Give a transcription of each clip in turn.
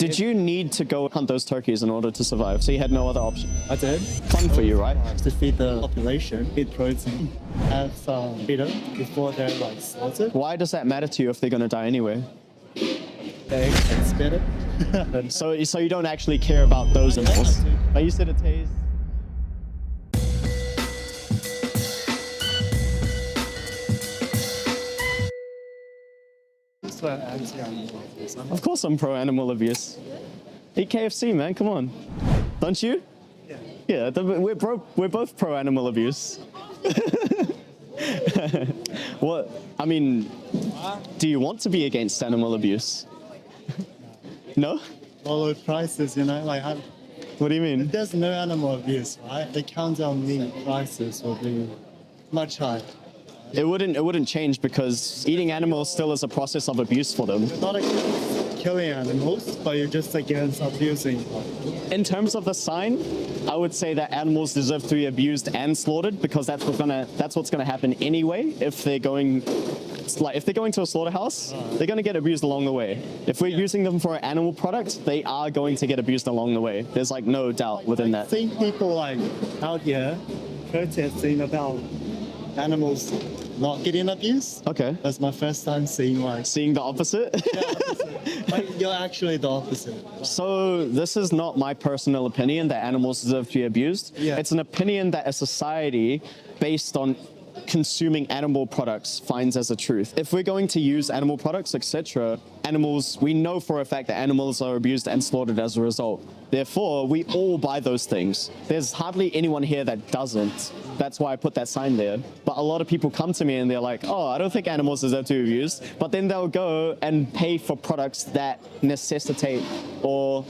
Did you need to go hunt those turkeys in order to survive? So you had no other option? I did. Fun for you, right? To feed the population, feed protein, have some feeder before they're like slaughtered. Why does that matter to you if they're going to die anyway? They can spit it. So you don't actually care about those animals? But you said it tastes... Of course I'm pro animal abuse. Eat KFC, man, come on. Don't you? Yeah, we're both pro animal abuse. What? I mean, do you want to be against animal abuse? No? Lower prices, like What do you mean? if there's no animal abuse, right? The countdown meat prices will be much higher. It wouldn't change because eating animals still is a process of abuse for them. You're not against killing animals, but you're just against abusing them. In terms of the sign, I would say that animals deserve to be abused and slaughtered because that's what's gonna happen anyway. If they're going to a slaughterhouse, they're gonna get abused along the way. If we're using them for an animal product, they are going to get abused along the way. There's no doubt within that. I've seen people out here protesting about animals not getting abused. Okay. That's my first time seeing Seeing the opposite? you're actually the opposite. So this is not my personal opinion that animals deserve to be abused. Yeah. It's an opinion that a society based on consuming animal products finds as a truth. If we're going to use animal products, etc., we know for a fact that animals are abused and slaughtered as a result. Therefore, we all buy those things. There's hardly anyone here that doesn't. That's why I put that sign there. But a lot of people come to me and they're like, oh, I don't think animals deserve to be abused. But then they'll go and pay for products that necessitate or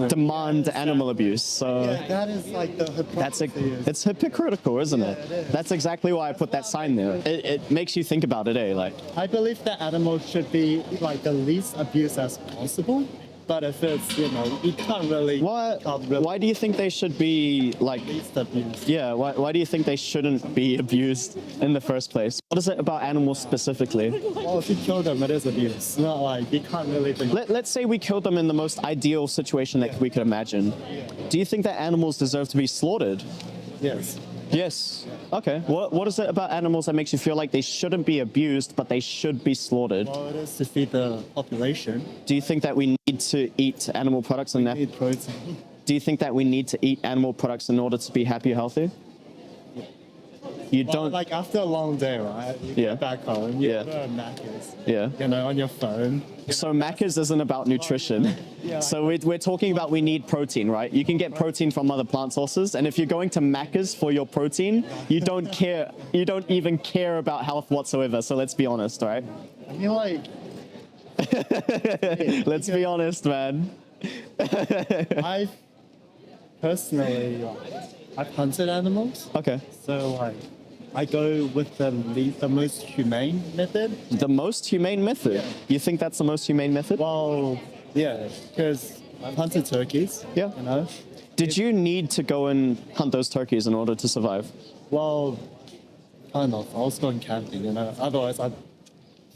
demand animal abuse. So Yeah, that is the hypocrisy. it's hypocritical, isn't it? Yeah, it is. That's exactly why I put that sign there. It makes you think about it, eh? I believe that animals should be the least abused as possible. But if it's, you can't really... Why do you think they should be least abused. Yeah, why do you think they shouldn't be abused in the first place? What is it about animals specifically? Well, if you kill them, it is abuse. It's not you can't really think... Let's say we killed them in the most ideal situation that we could imagine. Do you think that animals deserve to be slaughtered? Yes. Yes. Okay. What is it about animals that makes you feel like they shouldn't be abused, but they should be slaughtered? Well, it is to feed the population. Do you think that we need to eat animal products and Need protein. do you think that we need to eat animal products in order to be happy or healthy? You don't... after a long day, right? You get back home, you go to Macca's. Yeah. On your phone. So Macca's isn't about nutrition. So we're talking about we need protein, right? You can get protein from other plant sources, and if you're going to Macca's for your protein, you don't care. You don't even care about health whatsoever. So let's be honest, right? I mean, Let's be honest, man. I've personally, I've hunted animals. Okay. So I go with the most humane method. The most humane method? Yeah. You think that's the most humane method? Well, yeah, because I've hunted turkeys. Yeah. Did you need to go and hunt those turkeys in order to survive? Well, kind of. I was going camping, Otherwise, I'd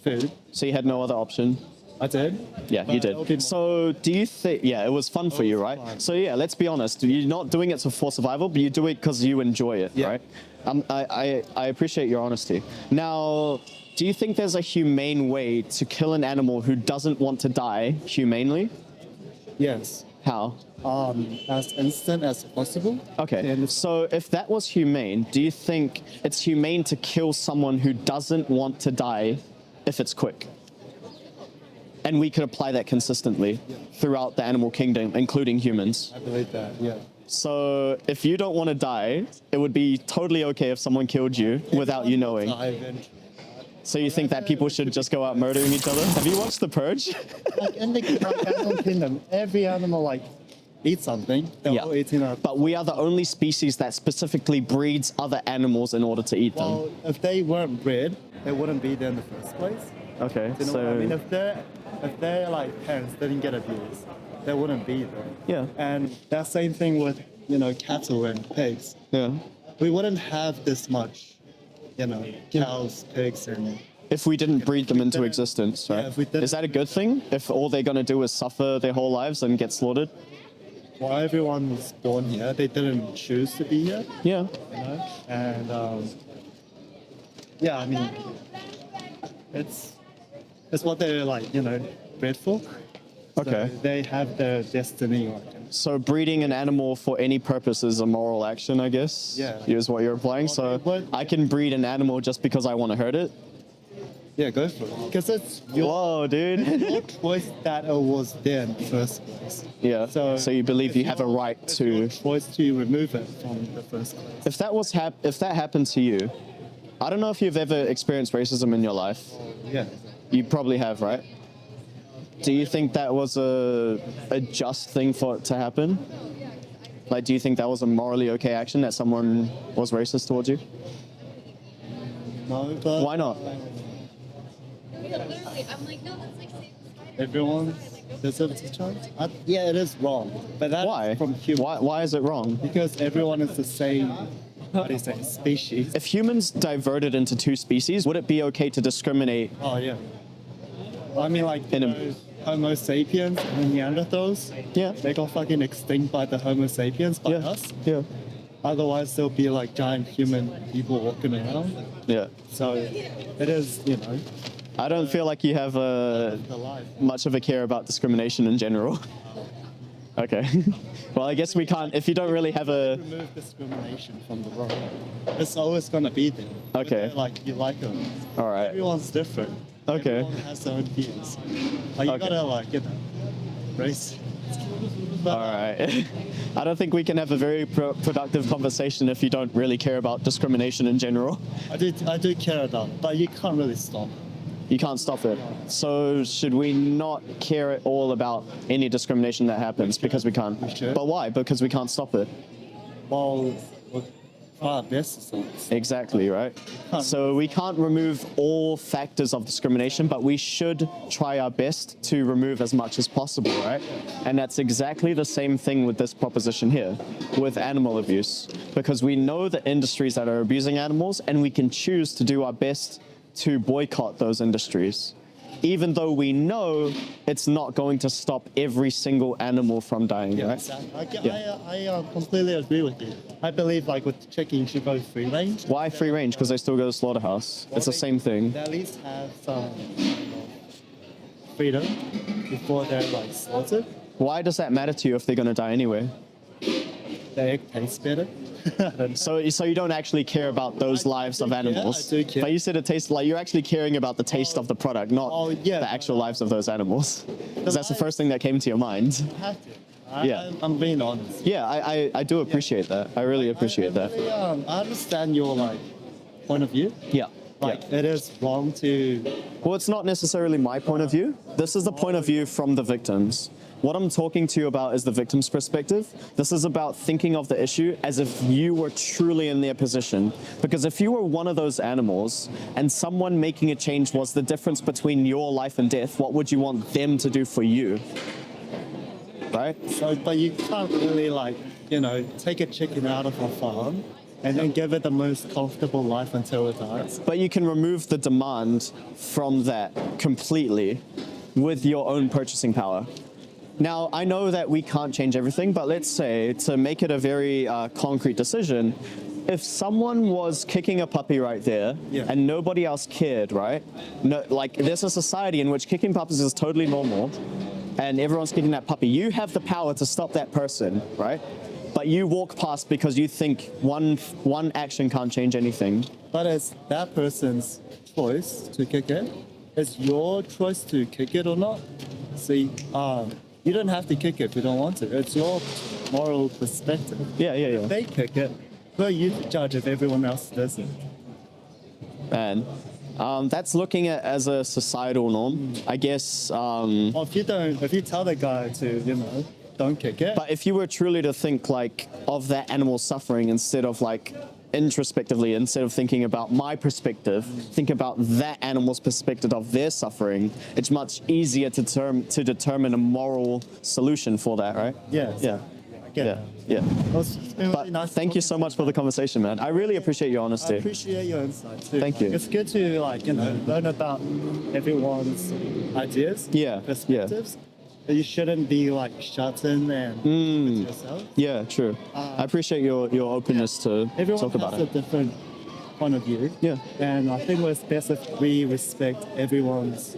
food. So you had no other option? I did. Yeah, you did. So do you think, it was fun for you, right? Fun. So yeah, let's be honest. You're not doing it for survival, but you do it because you enjoy it, right? I appreciate your honesty. Now, do you think there's a humane way to kill an animal who doesn't want to die humanely? Yes. How? As instant as possible. Okay, so if that was humane, do you think it's humane to kill someone who doesn't want to die if it's quick? And we could apply that consistently throughout the animal kingdom, including humans. I believe that, yeah. So if you don't want to die, it would be totally okay if someone killed you without you knowing. So you think that people should just go out murdering each other? Have you watched The Purge? In the animal kingdom, every animal eats something. They're all eating it. But we are the only species that specifically breeds other animals in order to eat them. Well, if they weren't bred, they wouldn't be there in the first place. Okay, Do you know what I mean? If their parents didn't get abused, they wouldn't be there. Yeah. And that same thing with cattle and pigs. Yeah. We wouldn't have this much, cows, pigs, and If we didn't breed them into didn't- existence, yeah, right? if we didn't- Is that a good thing? If all they're going to do is suffer their whole lives and get slaughtered? Well, everyone was born here. They didn't choose to be here, Yeah. you know? And yeah, I mean, it's what they're like, you know, bred for. Okay. So they have their destiny. Like, So breeding an animal for any purpose is a moral action, I guess. Yeah. Is what you're implying. So What- I can breed an animal just because I want to hurt it. yeah, go for it. Because it's your Whoa, dude. your choice that it was there in the first place. Yeah. So you believe it's you have a right it's your to. choice to remove it from the first place. If that happened to you, I don't know if you've ever experienced racism in your life. Yeah. You probably have, right? Do you think that was a just thing for it to happen? Like, do you think that was a morally okay action that someone was racist towards you? No, but Why not? Literally, I'm like, no, that's like saying spider. everyone deserves a chance. Yeah, it is wrong. But that's Why? from human. Why is it wrong? Because everyone is the same, how do you say, species. If humans diverted into two species, would it be okay to discriminate? Oh, yeah. I mean, like, In a- you know, Homo sapiens and Neanderthals, Yeah. they got fucking extinct by the Homo sapiens, by Yeah. us. Yeah. Otherwise, there'll be like giant human people walking around. Yeah. So it is, you know, I don't feel like you have the life. much of a care about discrimination in general. Okay. Well, I guess we can't. If you don't really have a. Remove discrimination from the world. It's always gonna be there. Okay. Whether, like you like them. All right. Everyone's different. Okay. Everyone has their own views. Like you Okay. gotta like, you know, race. But, All right. I don't think we can have a very productive conversation if you don't really care about discrimination in general. I do care about, but you can't really stop. You can't stop it. So should we not care at all about any discrimination that happens because we can't? We should. But why? Because we can't stop it. Well, we'll try our best to stop it. Exactly, right? So we can't remove all factors of discrimination, but we should try our best to remove as much as possible, right? And that's exactly the same thing with this proposition here, with animal abuse. Because we know the industries that are abusing animals, and we can choose to do our best to boycott those industries, even though we know it's not going to stop every single animal from dying, Yeah, right? exactly. Yeah. I completely agree with you. I believe like with chicken, you should go free range. Why free range? Because they still go to slaughterhouse. It's the same thing. They at least have some freedom before they're like slaughtered. Why does that matter to you if they're going to die anyway? The egg tastes better. I don't know. So you don't actually care about those lives of I do care, animals. I do care. But you said it tastes like you're actually caring about the taste of the product, not Oh, yeah, the actual but- lives of those animals. Because that's the lives- first thing that came to your mind. You have to. Yeah. I'm being honest. Yeah, I do appreciate that. I really appreciate that. Really, I understand your like point of view. Yeah. Like Yeah. it is wrong to. Well, it's not necessarily my point of view. This is the point of view from the victims. What I'm talking to you about is the victim's perspective. This is about thinking of the issue as if you were truly in their position. Because if you were one of those animals and someone making a change was the difference between your life and death, what would you want them to do for you? Right? So, but you can't really like, you know, take a chicken out of a farm and then give it the most comfortable life until it dies. But you can remove the demand from that completely with your own purchasing power. Now, I know that we can't change everything, but let's say, to make it a very concrete decision, if someone was kicking a puppy right there Yeah. and nobody else cared, right? No, like, there's a society in which kicking puppies is totally normal and everyone's kicking that puppy. You have the power to stop that person, right? But you walk past because you think one action can't change anything. But it's that person's choice to kick it. It's your choice to kick it or not. See, you don't have to kick it if you don't want to. It's your moral perspective. Yeah. If they kick it, who are you to judge if everyone else doesn't? Man, that's looking at as a societal norm, I guess. Or if you tell the guy to, you know, don't kick it. But if you were truly to think like of that animal suffering instead of like introspectively, instead of thinking about my perspective, think about that animal's perspective of their suffering, it's much easier to determine a moral solution for that, right? Yes. Yeah. I get Yeah, that. yeah. Well, it's been But really nice thank you talking so to much for the conversation, man. I really appreciate your I honesty. appreciate your insight too. Thank you. It's good to learn about everyone's ideas, Yeah, perspectives. But you shouldn't be shut in and keep it to yourself. Yeah, true. I appreciate your openness to Everyone talk about has a it. different point of view. Yeah. And I think it's best if we respect everyone's,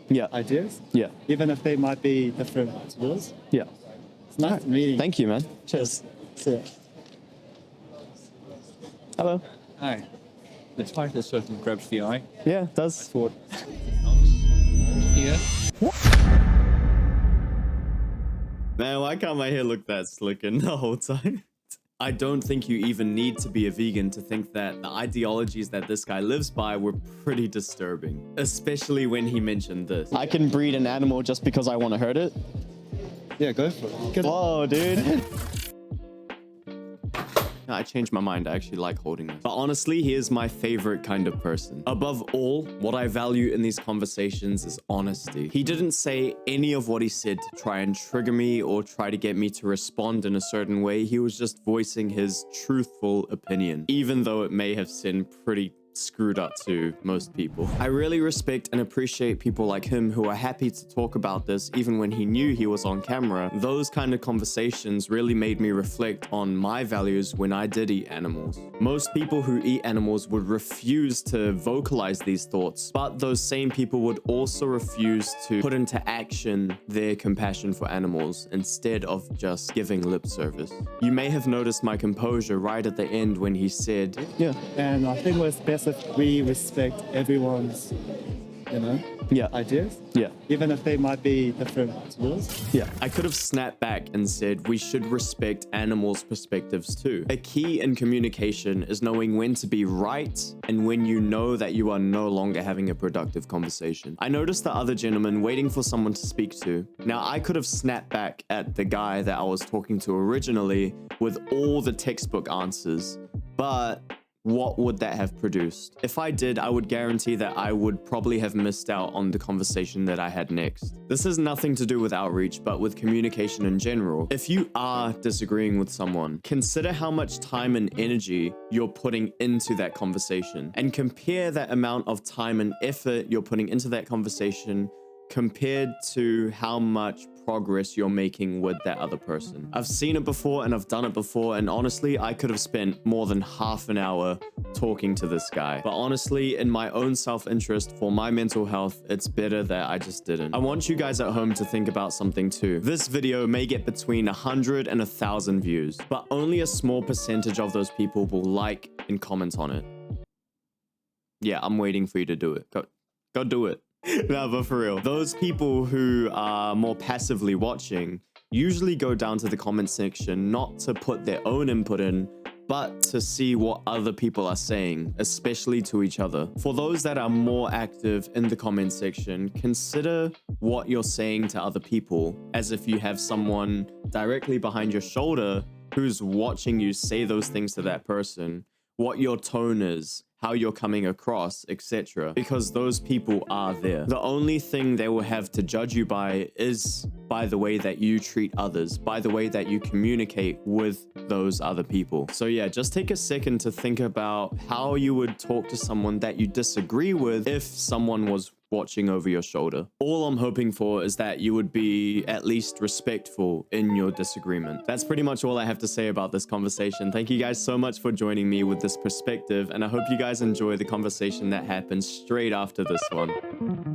Yeah. ideas. Yeah. Even if they might be different to yours. Yeah. It's nice meeting you. Thank you, man. Cheers. See ya. Hello. Hi. The title certainly grabs the eye. Yeah, it does. Thought here. Man, why can't my hair look that slicking the whole time? I don't think you even need to be a vegan to think that the ideologies that this guy lives by were pretty disturbing. Especially when he mentioned this. I can breed an animal just because I want to hurt it? Yeah, go for it. Whoa, dude. I changed my mind. I actually like holding this. But honestly, he is my favorite kind of person. Above all, what I value in these conversations is honesty. He didn't say any of what he said to try and trigger me or try to get me to respond in a certain way. He was just voicing his truthful opinion, even though it may have seemed pretty screwed up to most people. I really respect and appreciate people like him who are happy to talk about this even when he knew he was on camera. Those kind of conversations really made me reflect on my values when I did eat animals. Most people who eat animals would refuse to vocalize these thoughts, but those same people would also refuse to put into action their compassion for animals instead of just giving lip service. You may have noticed my composure right at the end when he said, yeah, And I think it's best if we respect everyone's, yeah, ideas. yeah. Even if they might be different to yours. Yeah, I could have snapped back and said we should respect animals' perspectives too. A key in communication is knowing when to be right and when you know that you are no longer having a productive conversation. I noticed the other gentleman waiting for someone to speak to. Now, I could have snapped back at the guy that I was talking to originally with all the textbook answers, but what would that have produced? If I did, I would guarantee that I would probably have missed out on the conversation that I had next. This has nothing to do with outreach, but with communication in general. If you are disagreeing with someone, consider how much time and energy you're putting into that conversation and compare that amount of time and effort you're putting into that conversation compared to how much progress you're making with that other person. I've seen it before and I've done it before, and honestly, I could have spent more than half an hour talking to this guy. But honestly, in my own self-interest for my mental health, it's better that I just didn't. I want you guys at home to think about something too. This video may get between 100 and 1,000 views, but only a small percentage of those people will like and comment on it. Yeah, I'm waiting for you to do it. Go do it. No, but for real, those people who are more passively watching usually go down to the comment section not to put their own input in, but to see what other people are saying, especially to each other. For those that are more active in the comment section, consider what you're saying to other people as if you have someone directly behind your shoulder who's watching you say those things to that person, what your tone is, how you're coming across, etc. Because those people are there. The only thing they will have to judge you by is by the way that you treat others, by the way that you communicate with those other people. So yeah, just take a second to think about how you would talk to someone that you disagree with if someone was watching over your shoulder. All I'm hoping for is that you would be at least respectful in your disagreement. That's pretty much all I have to say about this conversation. Thank you guys so much for joining me with this perspective, and I hope you guys enjoy the conversation that happens straight after this one.